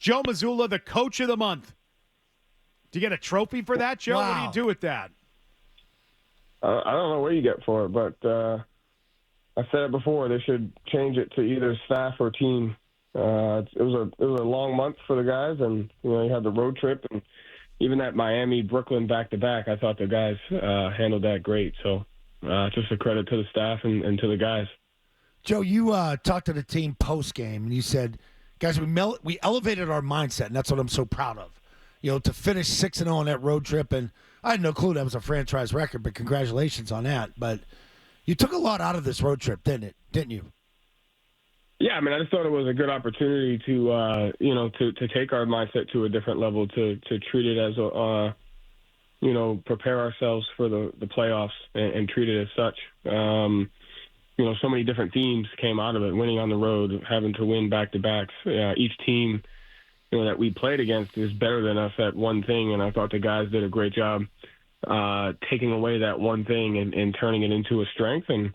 Joe Mazzulla, the coach of the month. Do you get a trophy for that, Joe? Wow. What do you do with that? I don't know what you get for it, but I said it before. They should change it to either staff or team. It was a long month for the guys, and you had the road trip, and even that Miami Brooklyn back to back. I thought the guys handled that great. So just a credit to the staff and to the guys. Joe, you talked to the team post game, and you said, "Guys, we elevated our mindset, and that's what I'm so proud of. To finish 6-0 on that road trip, and I had no clue that was a franchise record, but congratulations on that. But you took a lot out of this road trip, didn't you? Yeah, I mean, I just thought it was a good opportunity to, to take our mindset to a different level, to treat it as prepare ourselves for the playoffs and treat it as such. So many different themes came out of it, winning on the road, having to win back-to-backs. Each team, that we played against is better than us at one thing, and I thought the guys did a great job taking away that one thing and turning it into a strength. And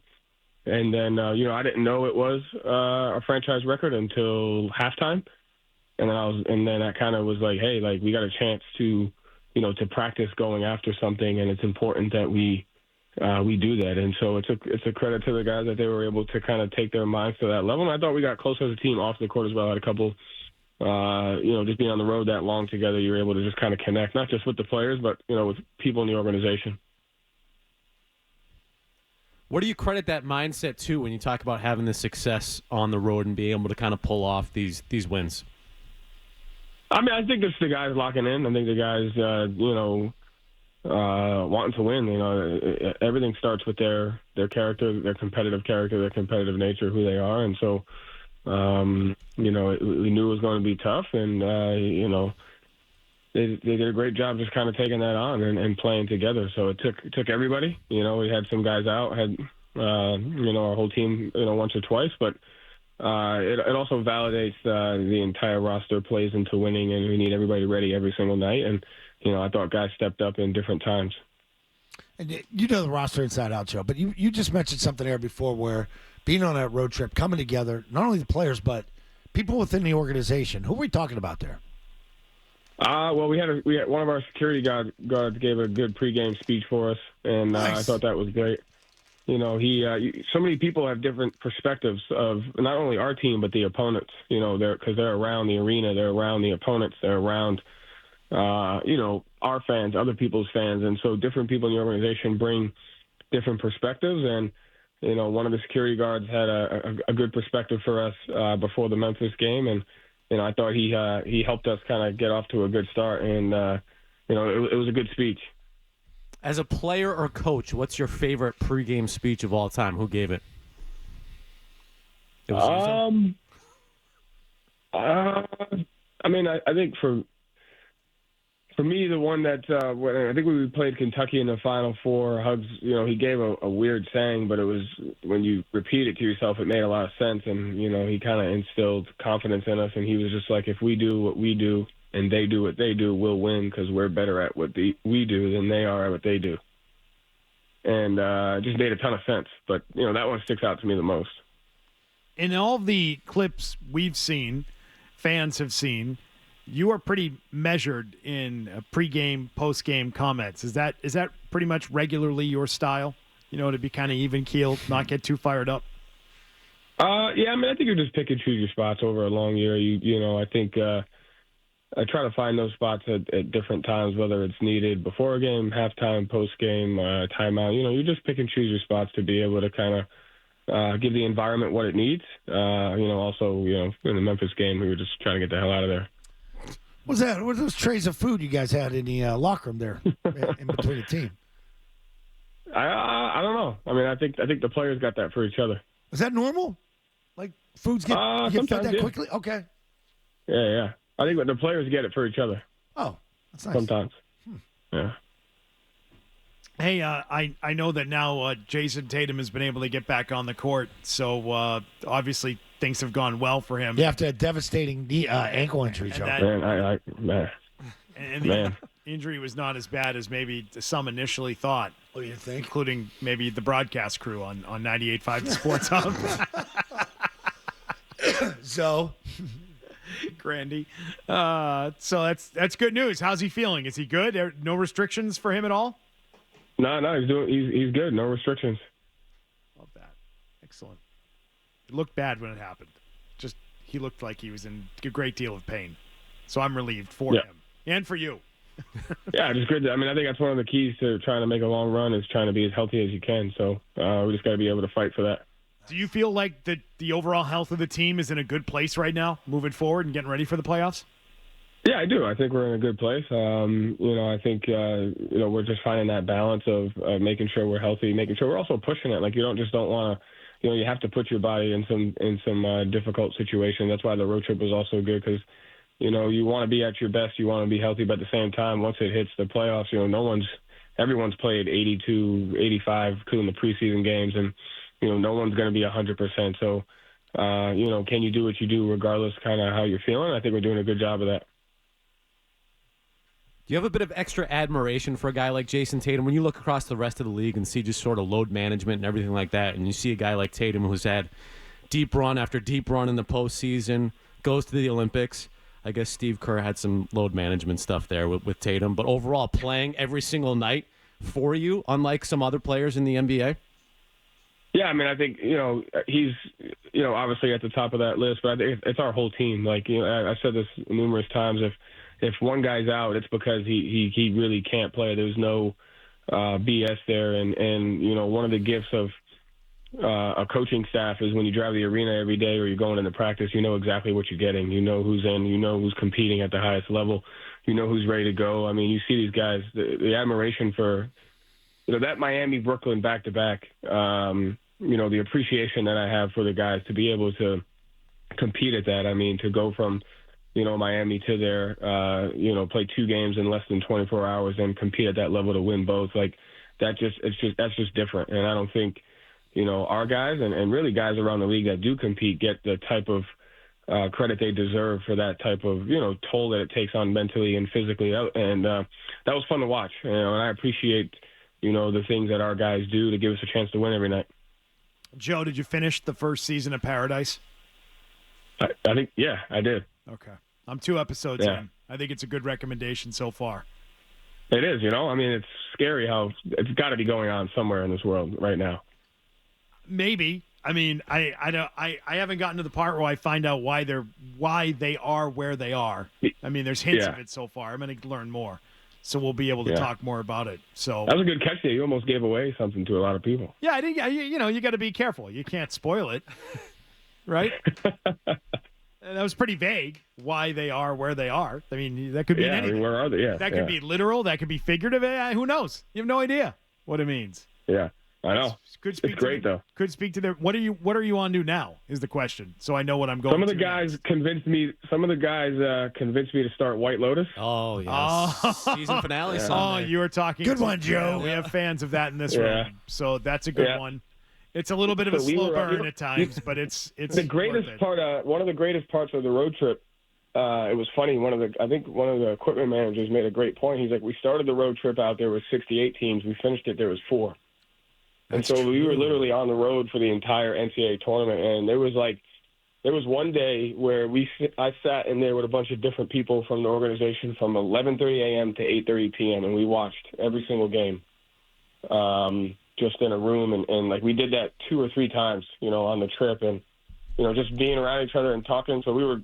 then, I didn't know it was a franchise record until halftime. And then I kind of was like, hey, we got a chance to practice going after something, and it's important that we do that. And so it's a credit to the guys that they were able to kind of take their minds to that level. And I thought we got closer as a team off the court as well. I had a couple, just being on the road that long together, you're able to just kind of connect, not just with the players, but, with people in the organization. What do you credit that mindset to when you talk about having the success on the road and being able to kind of pull off these wins? I mean, I think it's the guys locking in. I think the guys, wanting to win. Everything starts with their character, their competitive character, their competitive nature, who they are. And so, we knew it was going to be tough, and, they did a great job just kind of taking that on and playing together. So it took everybody. We had some guys out, had our whole team once or twice, but it also validates the entire roster plays into winning, and we need everybody ready every single night. And I thought guys stepped up in different times. And you know the roster inside out, Joe, but you just mentioned something there before where being on that road trip, coming together, not only the players but people within the organization. Who are we talking about there? Well, we had one of our security guards gave a good pregame speech for us, and Nice. I thought that was great. So many people have different perspectives of not only our team but the opponents. Because they're around the arena, they're around the opponents, they're around, our fans, other people's fans, and so different people in the organization bring different perspectives. And one of the security guards had a good perspective for us before the Memphis game, and I thought he helped us kind of get off to a good start, and it was a good speech. As a player or coach, what's your favorite pregame speech of all time? Who gave it? It was I think for me, the one that when I think we played Kentucky in the Final Four, Huggs, he gave a weird saying, but it was when you repeat it to yourself, it made a lot of sense, and he kind of instilled confidence in us, and he was just like, if we do what we do and they do what they do, we'll win because we're better at what we do than they are at what they do. And it just made a ton of sense, but that one sticks out to me the most. In all the clips we've seen, fans have seen, you are pretty measured in pregame, postgame comments. Is that pretty much regularly your style? To be kind of even keeled, not get too fired up. Yeah, I think you just pick and choose your spots over a long year. I think I try to find those spots at different times, whether it's needed before a game, halftime, postgame, timeout. You just pick and choose your spots to be able to kind of give the environment what it needs. Also, in the Memphis game, we were just trying to get the hell out of there. What were those trays of food you guys had in the locker room there in between the team? I don't know. I think the players got that for each other. Is that normal? Like foods get fed that yeah. quickly? Okay. Yeah. I think the players get it for each other. Oh, that's nice. Sometimes. Yeah. Hey, I know that now Jason Tatum has been able to get back on the court, so obviously things have gone well for him. You have to have devastating knee, ankle injury, Joe. And the injury was not as bad as maybe some initially thought. Oh, you think? Including maybe the broadcast crew on 98.5 The Sports Hub. So? Grandy. So that's good news. How's he feeling? Is he good? No restrictions for him at all? No, he's good. No restrictions. Love that. Excellent. It looked bad when it happened. Just he looked like he was in a great deal of pain. So I'm relieved for him and for you. Yeah, just good. I think that's one of the keys to trying to make a long run is trying to be as healthy as you can. So we just got to be able to fight for that. Do you feel like the overall health of the team is in a good place right now, moving forward and getting ready for the playoffs? Yeah, I do. I think we're in a good place. I think we're just finding that balance of making sure we're healthy, making sure we're also pushing it. Like you don't want to, you have to put your body in some difficult situation. That's why the road trip was also good because, you want to be at your best, you want to be healthy, but at the same time, once it hits the playoffs, everyone's played 82, 85, including the preseason games, and no one's going to be 100%. So, can you do what you do regardless kind of how you're feeling? I think we're doing a good job of that. Do you have a bit of extra admiration for a guy like Jason Tatum when you look across the rest of the league and see just sort of load management and everything like that, and you see a guy like Tatum who's had deep run after deep run in the postseason, goes to the Olympics? I guess Steve Kerr had some load management stuff there with Tatum, but overall playing every single night for you, unlike some other players in the NBA? Yeah, I think, he's, obviously at the top of that list, but I think it's our whole team. Like, I've said this numerous times. If one guy's out, it's because he really can't play. There's no BS there. And one of the gifts of a coaching staff is when you drive the arena every day or you're going into practice, you know exactly what you're getting. You know who's in, you know who's competing at the highest level, you know who's ready to go. You see these guys, the admiration for, that Miami-Brooklyn back-to-back, the appreciation that I have for the guys to be able to compete at that. To go from, Miami to there, play 2 games in less than 24 hours and compete at that level to win both. Like that's just different. And I don't think, our guys and really guys around the league that do compete get the type of credit they deserve for that type of, toll that it takes on mentally and physically. And that was fun to watch. And I appreciate, the things that our guys do to give us a chance to win every night. Joe, did you finish the first season of Paradise? I think, yeah, I did. Okay. I'm 2 episodes in. I think it's a good recommendation so far. It is, it's scary how it's got to be going on somewhere in this world right now. Maybe. I haven't gotten to the part where I find out why they are where they are. There's hints of it so far. I'm going to learn more. So we'll be able to talk more about it. So that was a good catch there. You almost gave away something to a lot of people. Yeah, I think you got to be careful. You can't spoil it, right? That was pretty vague. Why they are where they are. That could be anything. Where are they? Yeah, that could be literal. That could be figurative. Who knows? You have no idea what it means. Yeah, I know. Could speak it's great though. Could speak to their. What are you on to now? Is the question. So I know what I'm going. Some of the guys convinced me to start White Lotus. Oh yes. Season finale. Oh, you were talking. Good one, Joe. We have fans of that in this room, so that's a good one. It's a little bit of a slow burn at times, but it's the greatest part. One of the greatest parts of the road trip. It was funny. I think one of the equipment managers made a great point. He's like, we started the road trip out there with 68 teams. We finished it, there was 4. And so we were literally on the road for the entire NCAA tournament. And there was one day where I sat in there with a bunch of different people from the organization from 11:30 a.m. to 8:30 p.m. and we watched every single game, just in a room. And like we did that 2 or 3 times, on the trip, and just being around each other and talking. So we were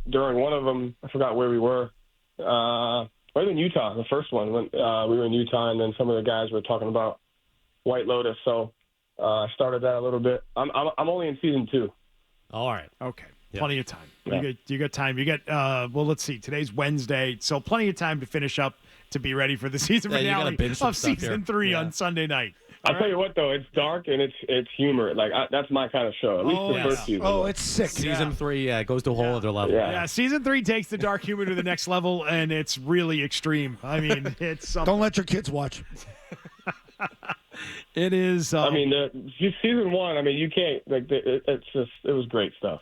during one of them. I forgot where we were. We were in Utah, the first one. We were in Utah, and then some of the guys were talking about White Lotus, so I started that a little bit. I'm only in season 2. All right. Okay. Yep. Plenty of time. Yeah. You got time. You got let's see. Today's Wednesday, so plenty of time to finish up to be ready for the season finale of season 3 on Sunday night. I'll tell you what, though, it's dark and it's humor. Like that's my kind of show. At least the first season. Oh, it's sick. Season 3, it goes to a whole other level. Yeah, season 3 takes the dark humor to the next level, and it's really extreme. It's something. Don't let your kids watch. It is. Season 1. You can't. It was great stuff.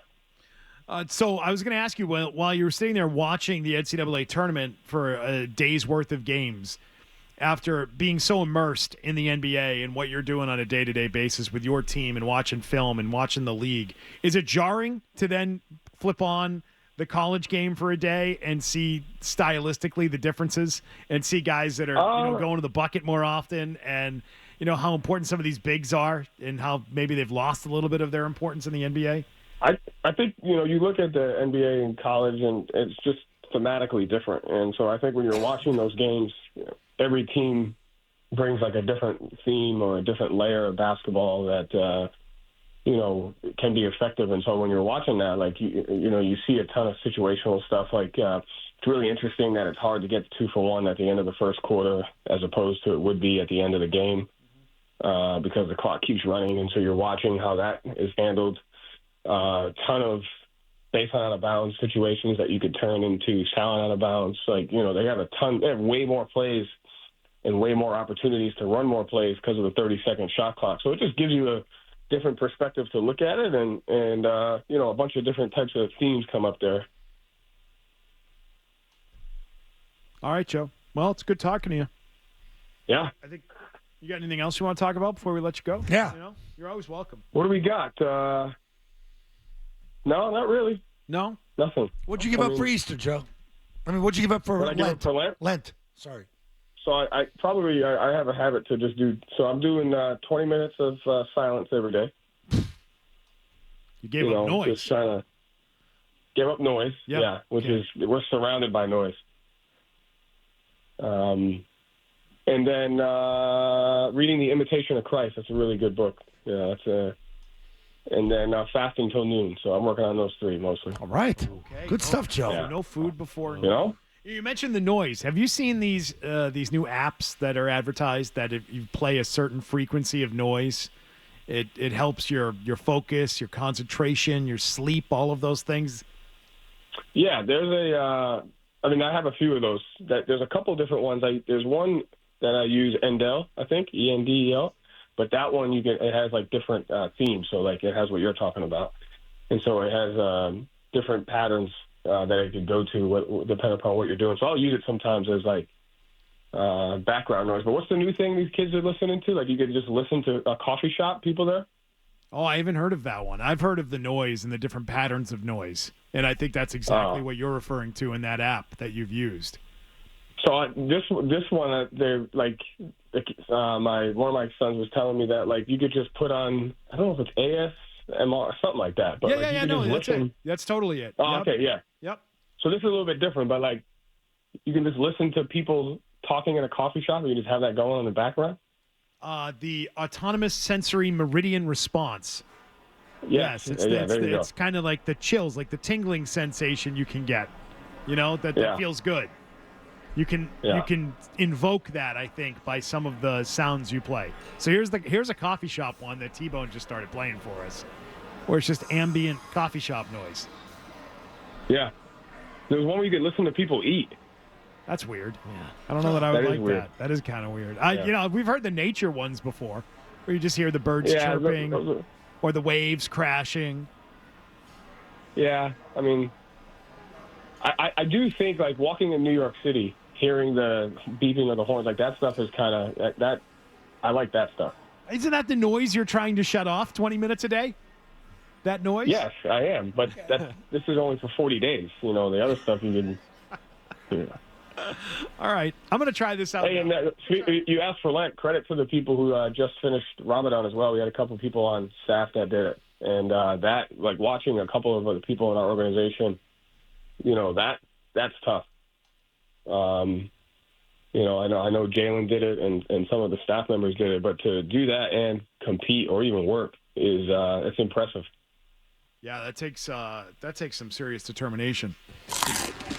So I was going to ask you while you were sitting there watching the NCAA tournament for a day's worth of games, after being so immersed in the NBA and what you're doing on a day-to-day basis with your team and watching film and watching the league, is it jarring to then flip on the college game for a day and see stylistically the differences and see guys that are going to the bucket more often and how important some of these bigs are and how maybe they've lost a little bit of their importance in the NBA? I think you look at the NBA and college and it's just thematically different, and so I think when you're watching those games, every team brings like a different theme or a different layer of basketball that can be effective. And so when you're watching that, like you see a ton of situational stuff. Like it's really interesting that it's hard to get 2-for-1 at the end of the first quarter as opposed to it would be at the end of the game because the clock keeps running, and so you're watching how that is handled. A ton of baseline out of bounds situations that you could turn into silent out of bounds. Like they have way more plays and way more opportunities to run more plays because of the 30-second shot clock. So it just gives you a different perspective to look at it, and a bunch of different types of themes come up there. All right, Joe. Well, it's good talking to you. Yeah. I think you got anything else you want to talk about before we let you go? Yeah. You're always welcome. What do we got? No, not really. No? Nothing. What'd you give up for Easter, Joe? What'd you give up for What I give up for Lent? Lent. Sorry. So I probably have a habit to just do. So I'm doing 20 minutes of silence every day. You gave up noise. Just trying to give up noise. Yep. Yeah, we're surrounded by noise. And then reading The Imitation of Christ. That's a really good book. Yeah, and then fasting till noon. So I'm working on those 3 mostly. All right. Okay. Good stuff, Joe. So no food before. You mentioned the noise. Have you seen these new apps that are advertised that if you play a certain frequency of noise, it helps your focus, your concentration, your sleep, all of those things? Yeah, there's I have a few of those. There's a couple different ones. There's one that I use, Endel, I think, Endel. But that one it has like different themes. So like it has what you're talking about, and so it has different patterns that I could go to depending upon what you're doing. So I'll use it sometimes as like background noise. But what's the new thing these kids are listening to? Like you could just listen to a coffee shop people there. Oh, I haven't heard of that one. I've heard of the noise and the different patterns of noise, and I think that's exactly what you're referring to in that app that you've used. So this one, they're like, one of my sons was telling me that like you could just put on, I don't know if it's ASMR, something like that. But that's it. That's totally it. Oh, yep. Okay, yeah. Yep. So this is a little bit different, but like you can just listen to people talking in a coffee shop, and you just have that going in the background. The autonomous sensory meridian response. Yes, it's kind of like the chills, like the tingling sensation you can get. That feels good. You can invoke that, I think, by some of the sounds you play. So here's a coffee shop one that T-Bone just started playing for us, where it's just ambient coffee shop noise. Yeah, there's one where you can listen to people eat. That's weird. Yeah. I don't know that I would like that. That is kind of weird. We've heard the nature ones before, where you just hear the birds chirping or the waves crashing. Yeah, I do think like walking in New York City, hearing the beeping of the horns, like that stuff is kind of that. I like that stuff. Isn't that the noise you're trying to shut off 20 minutes a day? That noise? Yes, I am. But this is only for 40 days. The other stuff you can. All right, I'm going to try this out. Hey, and you asked for Lent. Credit to the people who just finished Ramadan as well. We had a couple of people on staff that did it, and that like watching a couple of other people in our organization. That's tough. I know Jalen did it and some of the staff members did it, but to do that and compete or even work is it's impressive. Yeah, that takes some serious determination.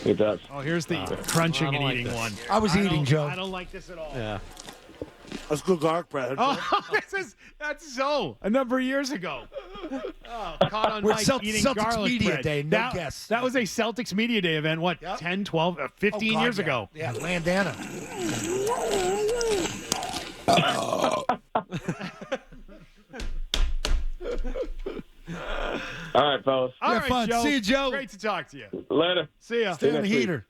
It does. Oh, here's the crunching and eating one. I was eating, Joe. I don't like this at all. Yeah. That's good garlic bread. Oh, that's so a number of years ago. Oh, caught on We're mic eating Celtics garlic Media bread. Day, no guess. That was a Celtics Media Day event, 10, 12, 15 years ago. Yeah, Landana. All right, fellas. All right, fun. Joe. See you, Joe. Great to talk to you. Later. See ya. Stay on the heater.